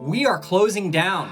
We are closing down.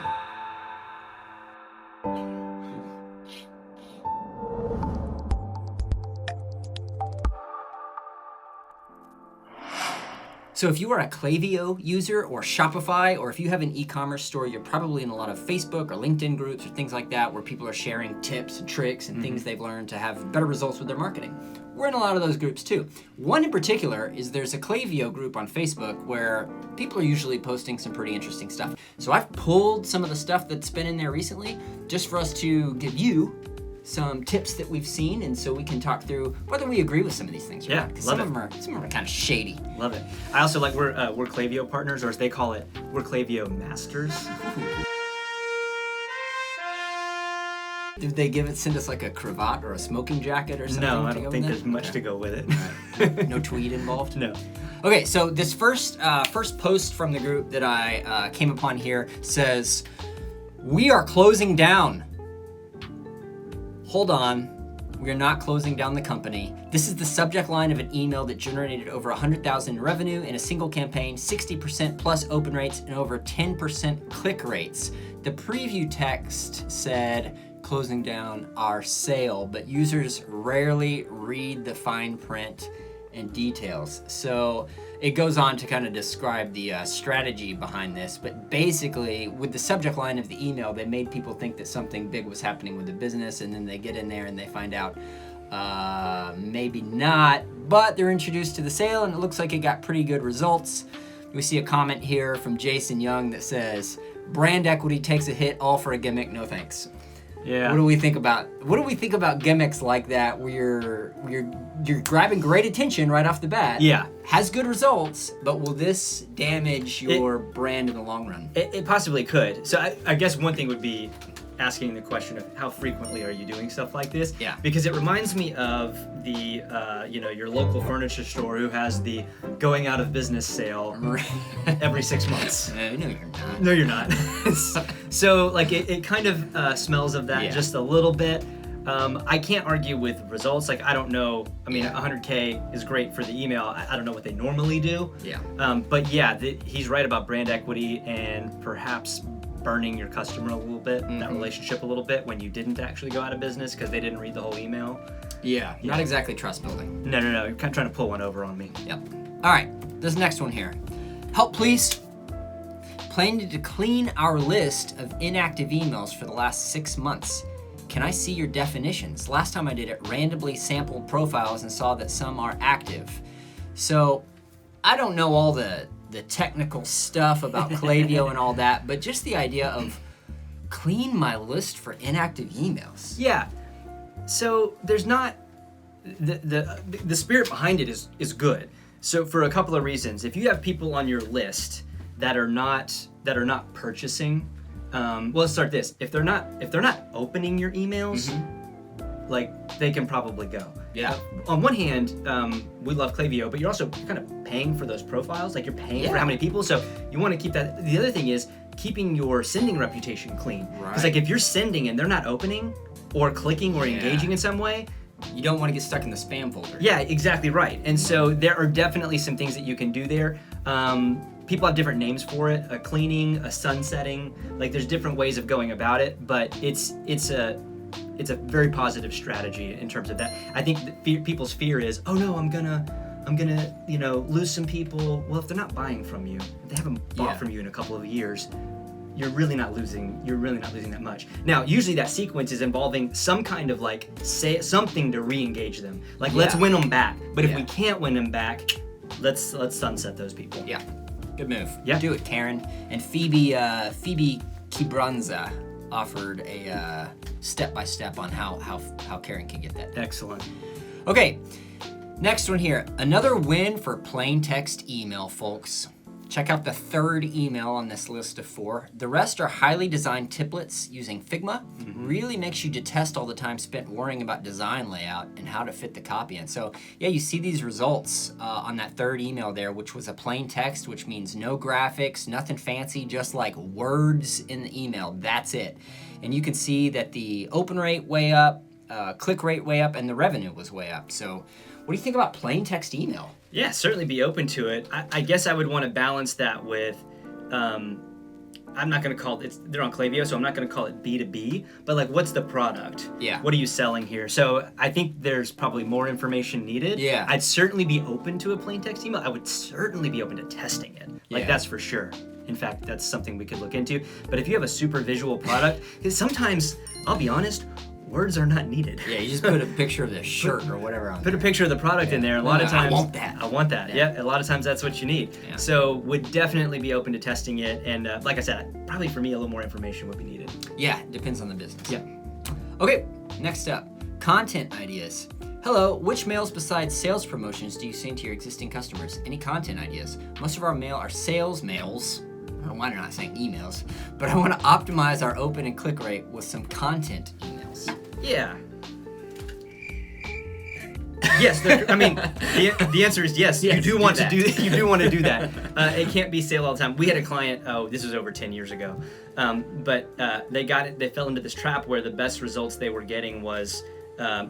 So if you are a Klaviyo user or Shopify, or if you have an e-commerce store, you're probably in a lot of Facebook or LinkedIn groups or things like that where people are sharing tips and tricks and things they've learned to have better results with their marketing. We're in a lot of those groups too. One in particular is there's a Klaviyo group on Facebook where people are usually posting some pretty interesting stuff. So I've pulled some of the stuff that's been in there recently just for us to give you some tips that we've seen, and so we can talk through whether we agree with some of these things or not. Because some of them are kind of shady. Love it. I also like we're Klaviyo partners, or as they call it, we're Klaviyo masters. Did they send us like a cravat or a smoking jacket or something? No, I don't think there's much to go with it. Right. No tweed involved? No. Okay, so this first post from the group that I came upon here says, "We are closing down." Hold on, we are not closing down the company. This is the subject line of an email that generated over $100,000 in revenue in a single campaign, 60% plus open rates, and over 10% click rates. The preview text said, "Closing down our sale," but users rarely read the fine print and details. So it goes on to kind of describe the strategy behind this, but basically with the subject line of the email, they made people think that something big was happening with the business, and then they get in there and they find out maybe not, but they're introduced to the sale and it looks like it got pretty good results. We see a comment here from Jason Young that says, "Brand equity takes a hit, all for a gimmick, no thanks." Yeah. What do we think about gimmicks like that where you're grabbing great attention right off the bat? Yeah. Has good results, but will this damage your brand in the long run? It possibly could. So I guess one thing would be asking the question of how frequently are you doing stuff like this? Yeah. Because it reminds me of the your local furniture store who has the going out of business sale every 6 months. No, you're not. No, you're not. So like it kind of smells of that just a little bit. I can't argue with results. Like I don't know. I mean, 100K is great for the email. I don't know what they normally do. Yeah. But yeah, he's right about brand equity and perhaps burning your customer a little bit, that relationship a little bit when you didn't actually go out of business because they didn't read the whole email. Yeah. Not exactly trust building. No. You're kind of trying to pull one over on me. Yep. All right. This next one here. Help, please. Planning to clean our list of inactive emails for the last 6 months. Can I see your definitions? Last time I did it, randomly sampled profiles and saw that some are active. So I don't know all the technical stuff about Klaviyo and all that, but just the idea of clean my list for inactive emails. Yeah. So there's not the spirit behind it is good. So for a couple of reasons, if you have people on your list that are not purchasing, well, let's start this. If they're not opening your emails, like they can probably go. Yeah. On one hand, we love Klaviyo, but you're also kind of paying for those profiles. Like you're paying for how many people, so you want to keep that. The other thing is keeping your sending reputation clean. Because like if you're sending and they're not opening or clicking or engaging in some way, you don't want to get stuck in the spam folder. Yeah, exactly right. And so there are definitely some things that you can do there. People have different names for it: a cleaning, a sunsetting. Like there's different ways of going about it, but it's a very positive strategy in terms of that. I think people's fear is, oh no, I'm gonna lose some people. Well, if they're not buying from you, if they haven't bought from you in a couple of years, you're really not losing that much. Now, usually that sequence is involving some kind of like say something to re-engage them. Like let's win them back. But if we can't win them back, let's sunset those people. Yeah. Good move. Yeah. Do it, Karen. And Phoebe Kibranza offered a step-by-step on how Karen can get that. Excellent. Okay, next one here. Another win for plain text email, folks. Check out the third email on this list of 4. The rest are highly designed templates using Figma. Really makes you detest all the time spent worrying about design layout and how to fit the copy in. So yeah, you see these results on that third email there, which was a plain text, which means no graphics, nothing fancy, just like words in the email. That's it. And you can see that the open rate way up, click rate way up, and the revenue was way up. So what do you think about plain text email? Yeah, certainly be open to it. I guess I would want to balance that with I'm not going to call it, they're on Klaviyo, so I'm not going to call it B2B, but like, what's the product? Yeah. What are you selling here? So I think there's probably more information needed. Yeah. I'd certainly be open to a plain text email. I would certainly be open to testing it. Like, that's for sure. In fact, that's something we could look into. But if you have a super visual product, because sometimes, I'll be honest, words are not needed. Yeah, you just put a picture of the shirt or whatever on Put a picture of the product in there. A lot of times, I want that. Yeah, a lot of times that's what you need. Yeah. So would definitely be open to testing it. And like I said, probably for me, a little more information would be needed. Yeah, it depends on the business. Yeah. Okay, next up, content ideas. Hello, which mails besides sales promotions do you send to your existing customers? Any content ideas? Most of our mail are sales mails. I don't know why they're not saying emails, but I want to optimize our open and click rate with some content emails. Yeah. Yes, I mean, the answer is yes. Yes, you do want do to do that. You do want to do that. It can't be sale all the time. We had a client. Oh, this was over 10 years ago, but they got it. They fell into this trap where the best results they were getting was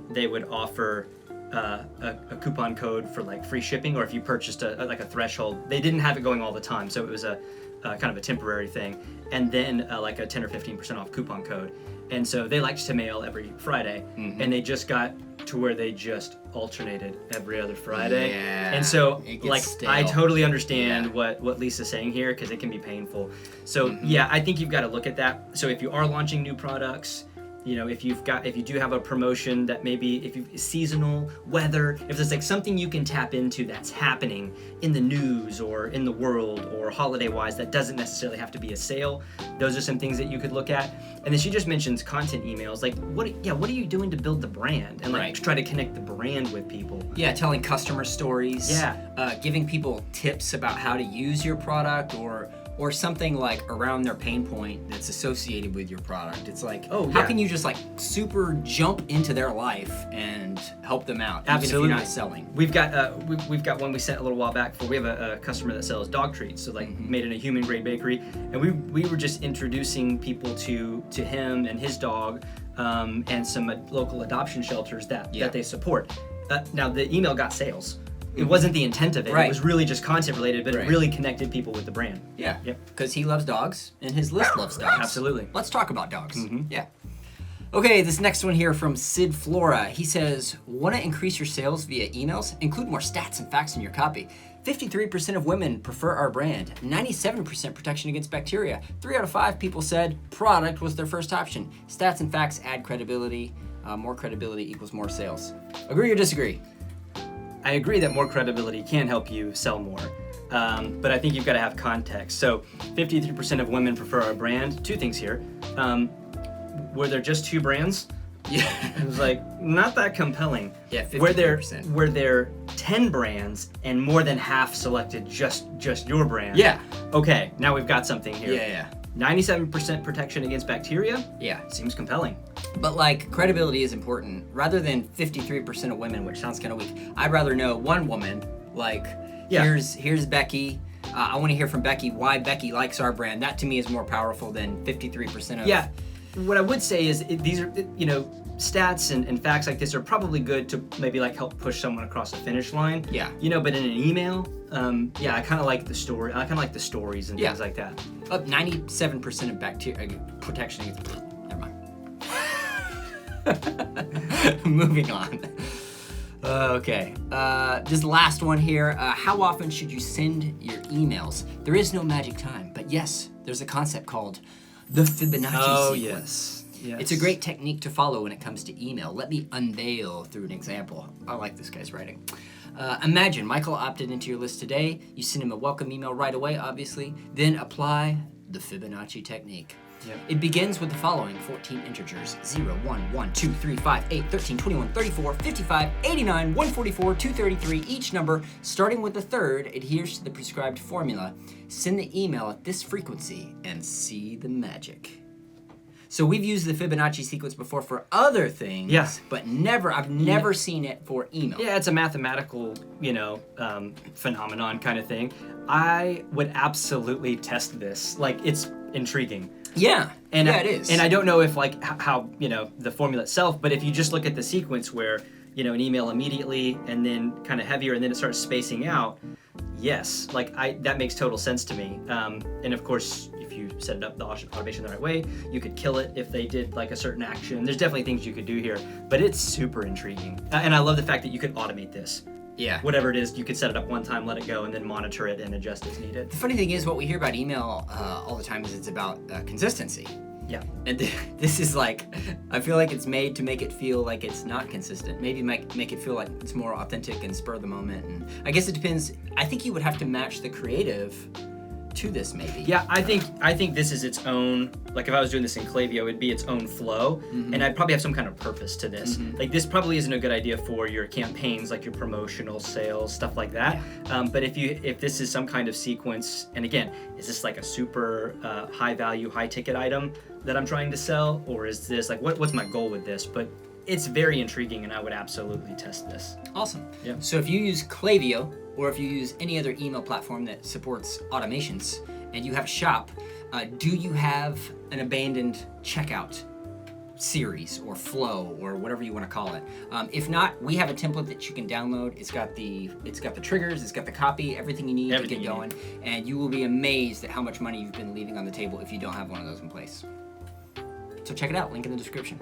they would offer a coupon code for like free shipping, or if you purchased a threshold. They didn't have it going all the time, so it was a kind of a temporary thing, and then like a 10 or 15% off coupon code. And so they liked to mail every Friday, and they just got to where they just alternated every other Friday. Yeah, and so like stale. I totally understand what Lisa's saying here, because it can be painful. So yeah, I think you've got to look at that. So if you are launching new products, you know, if you do have a promotion that maybe if you seasonal weather, if there's like something you can tap into that's happening in the news or in the world or holiday wise that doesn't necessarily have to be a sale, those are some things that you could look at. And then she just mentions content emails. Like what are you doing to build the brand and like try to connect the brand with people? Yeah, telling customer stories. Yeah. Giving people tips about how to use your product or something like around their pain point that's associated with your product. It's like, how can you just like super jump into their life and help them out, Absolutely. even if you're not selling? We've got one we sent a little while back for. We have a customer that sells dog treats, so like made in a human grade bakery, and we were just introducing people to him and his dog, and some local adoption shelters that they support. Now the email got sales. It wasn't the intent of it. Right. It was really just content related, but it really connected people with the brand. Yeah. Yep. Because he loves dogs and his list loves dogs. Absolutely. Let's talk about dogs. Yeah. Okay, this next one here from Sid Flora. He says, want to increase your sales via emails? Include more stats and facts in your copy. 53% of women prefer our brand. 97% protection against bacteria. 3 out of 5 people said product was their first option. Stats and facts add credibility. More credibility equals more sales. Agree or disagree? I agree that more credibility can help you sell more, but I think you've got to have context. So 53% of women prefer our brand. 2 things here. Were there just 2 brands? Yeah. It was like, not that compelling. Yeah, 53%. Were there 10 brands and more than half selected just your brand? Yeah. Okay, now we've got something here. Yeah. 97% protection against bacteria? Yeah. Seems compelling. But like credibility is important. Rather than 53% of women, which sounds kind of weak, I'd rather know one woman. Like, here's Becky. I want to hear from Becky why Becky likes our brand. That to me is more powerful than 53% of. Yeah. What I would say is these are, stats and facts like this are probably good to maybe like help push someone across the finish line. Yeah. But in an email, I kind of like the story. I kind of like the stories and things like that. 97% of bacteria protection against. Never mind. Moving on. Okay. This last one here. How often should you send your emails? There is no magic time, but yes, there's a concept called the Fibonacci sequence. Yes. It's a great technique to follow when it comes to email. Let me unveil through an example. I like this guy's writing. Imagine Michael opted into your list today. You send him a welcome email right away, obviously. Then apply the Fibonacci technique. Yep. It begins with the following 14 integers: 0, 1, 1, 2, 3, 5, 8, 13, 21, 34, 55, 89, 144, 233. Each number, starting with the third, adheres to the prescribed formula. Send the email at this frequency and see the magic. So we've used the Fibonacci sequence before for other things, but I've never seen it for email. Yeah, it's a mathematical, phenomenon kind of thing. I would absolutely test this. Like, it's intriguing. Yeah, it is. And I don't know if how the formula itself, but if you just look at the sequence where an email immediately and then kind of heavier and then it starts spacing out, yes, like that makes total sense to me. And of course, if you set it up the automation the right way, you could kill it if they did like a certain action. There's definitely things you could do here, but it's super intriguing. And I love the fact that you could automate this. Yeah. Whatever it is, you could set it up one time, let it go, and then monitor it and adjust as needed. The funny thing is, what we hear about email all the time is it's about consistency. Yeah. And this is like, I feel like it's made to make it feel like it's not consistent. Maybe make it feel like it's more authentic and spur of the moment. And I guess it depends. I think you would have to match the creative to this, maybe. Yeah, I think this is its own, like if I was doing this in Klaviyo, it'd be its own flow, and I'd probably have some kind of purpose to this. Like this probably isn't a good idea for your campaigns, like your promotional sales, stuff like that. Yeah. But if this is some kind of sequence, and again, is this like a super high value, high ticket item that I'm trying to sell, or is this like, what's my goal with this? But it's very intriguing, and I would absolutely test this. Awesome. Yeah. So if you use Klaviyo, or if you use any other email platform that supports automations, and you have a shop, do you have an abandoned checkout series or flow or whatever you want to call it? If not, we have a template that you can download. It's got the triggers, it's got the copy, everything you need to get going, and you will be amazed at how much money you've been leaving on the table if you don't have one of those in place. So check it out, link in the description.